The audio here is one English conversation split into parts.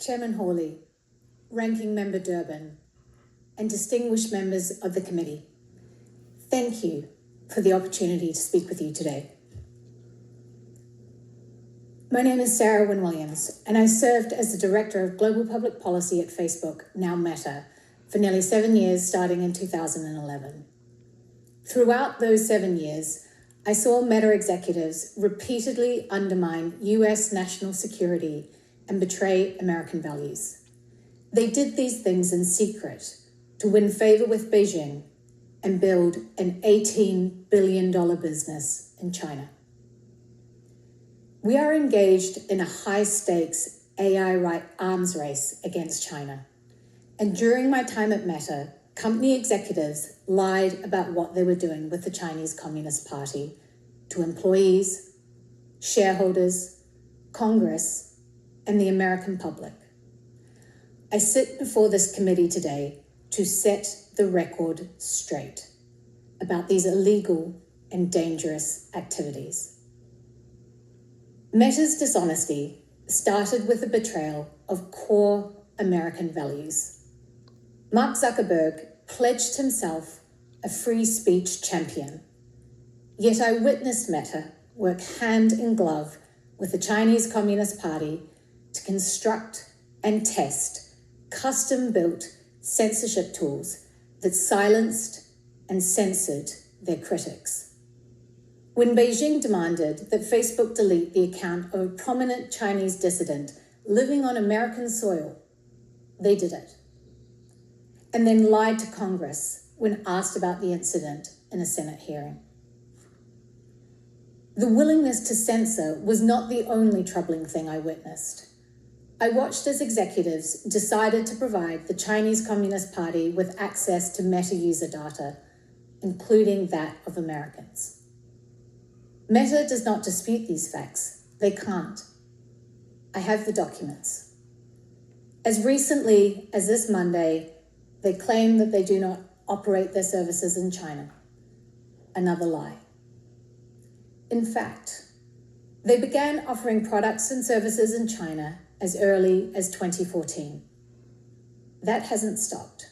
Chairman Hawley, Ranking Member Durbin, and distinguished members of the committee, thank you for the opportunity to speak with you today. My name is Sarah Wynn-Williams, and I served as the Director of Global Public Policy at Facebook, now Meta, for nearly 7 years, starting in 2011. Throughout those 7 years, I saw Meta executives repeatedly undermine US national security and betray American values. They did these things in secret to win favor with Beijing and build an $18 billion business in China. We are engaged in a high-stakes AI arms race against China. And during my time at Meta, company executives lied about what they were doing with the Chinese Communist Party to employees, shareholders, Congress, and the American public. I sit before this committee today to set the record straight about these illegal and dangerous activities. Meta's dishonesty started with the betrayal of core American values. Mark Zuckerberg pledged himself a free speech champion, yet I witnessed Meta work hand in glove with the Chinese Communist Party to construct and test custom-built censorship tools that silenced and censored their critics. When Beijing demanded that Facebook delete the account of a prominent Chinese dissident living on American soil, they did it, and then lied to Congress when asked about the incident in a Senate hearing. The willingness to censor was not the only troubling thing I witnessed. I watched as executives decided to provide the Chinese Communist Party with access to Meta user data, including that of Americans. Meta does not dispute these facts. They can't. I have the documents. As recently as this Monday, they claim that they do not operate their services in China. Another lie. In fact, they began offering products and services in China as early as 2014. That hasn't stopped.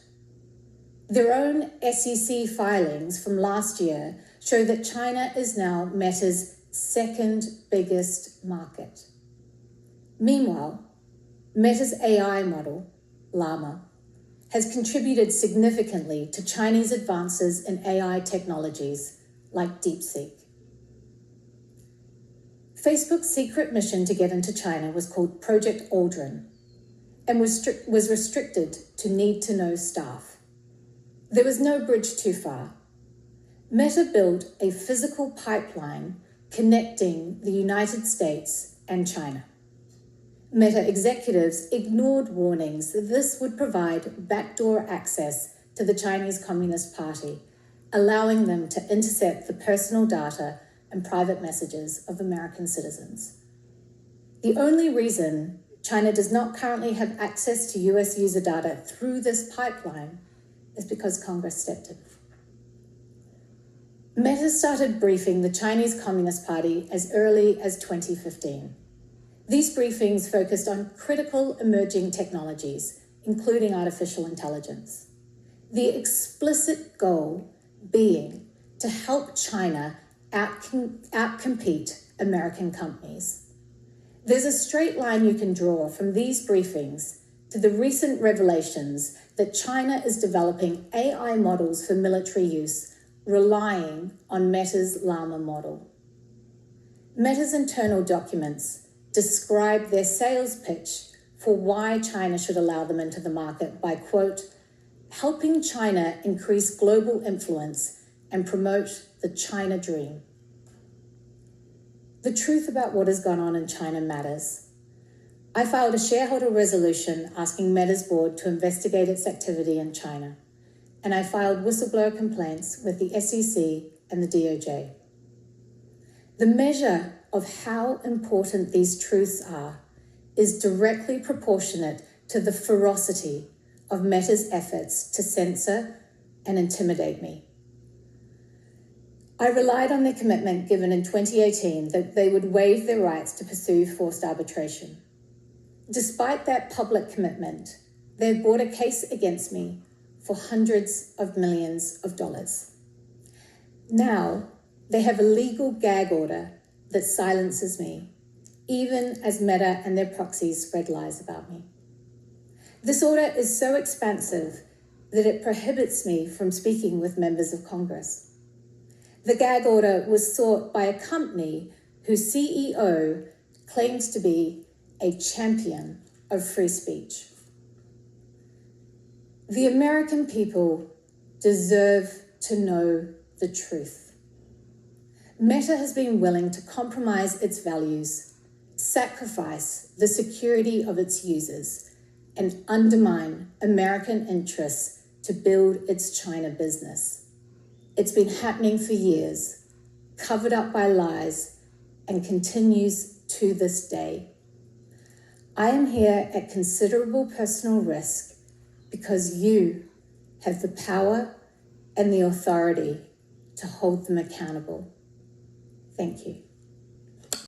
Their own SEC filings from last year show that China is now Meta's second biggest market. Meanwhile, Meta's AI model, Llama, has contributed significantly to Chinese advances in AI technologies like DeepSeek. Facebook's secret mission to get into China was called Project Aldrin and was restricted to need-to-know staff. There was no bridge too far. Meta built a physical pipeline connecting the United States and China. Meta executives ignored warnings that this would provide backdoor access to the Chinese Communist Party, allowing them to intercept the personal data and private messages of American citizens. The only reason China does not currently have access to US user data through this pipeline is because Congress stepped in. Meta started briefing the Chinese Communist Party as early as 2015. These briefings focused on critical emerging technologies, including artificial intelligence. The explicit goal being to help China outcompete American companies. There's a straight line you can draw from these briefings to the recent revelations that China is developing AI models for military use, relying on Meta's Llama model. Meta's internal documents describe their sales pitch for why China should allow them into the market by, quote, helping China increase global influence and promote the China dream. The truth about what has gone on in China matters. I filed a shareholder resolution asking Meta's board to investigate its activity in China, and I filed whistleblower complaints with the SEC and the DOJ. The measure of how important these truths are is directly proportionate to the ferocity of Meta's efforts to censor and intimidate me. I relied on their commitment given in 2018 that they would waive their rights to pursue forced arbitration. Despite that public commitment, they've brought a case against me for hundreds of millions of dollars. Now, they have a legal gag order that silences me, even as Meta and their proxies spread lies about me. This order is so expansive that it prohibits me from speaking with members of Congress. The gag order was sought by a company whose CEO claims to be a champion of free speech. The American people deserve to know the truth. Meta has been willing to compromise its values, sacrifice the security of its users, and undermine American interests to build its China business. It's been happening for years, covered up by lies, and continues to this day. I am here at considerable personal risk because you have the power and the authority to hold them accountable. Thank you.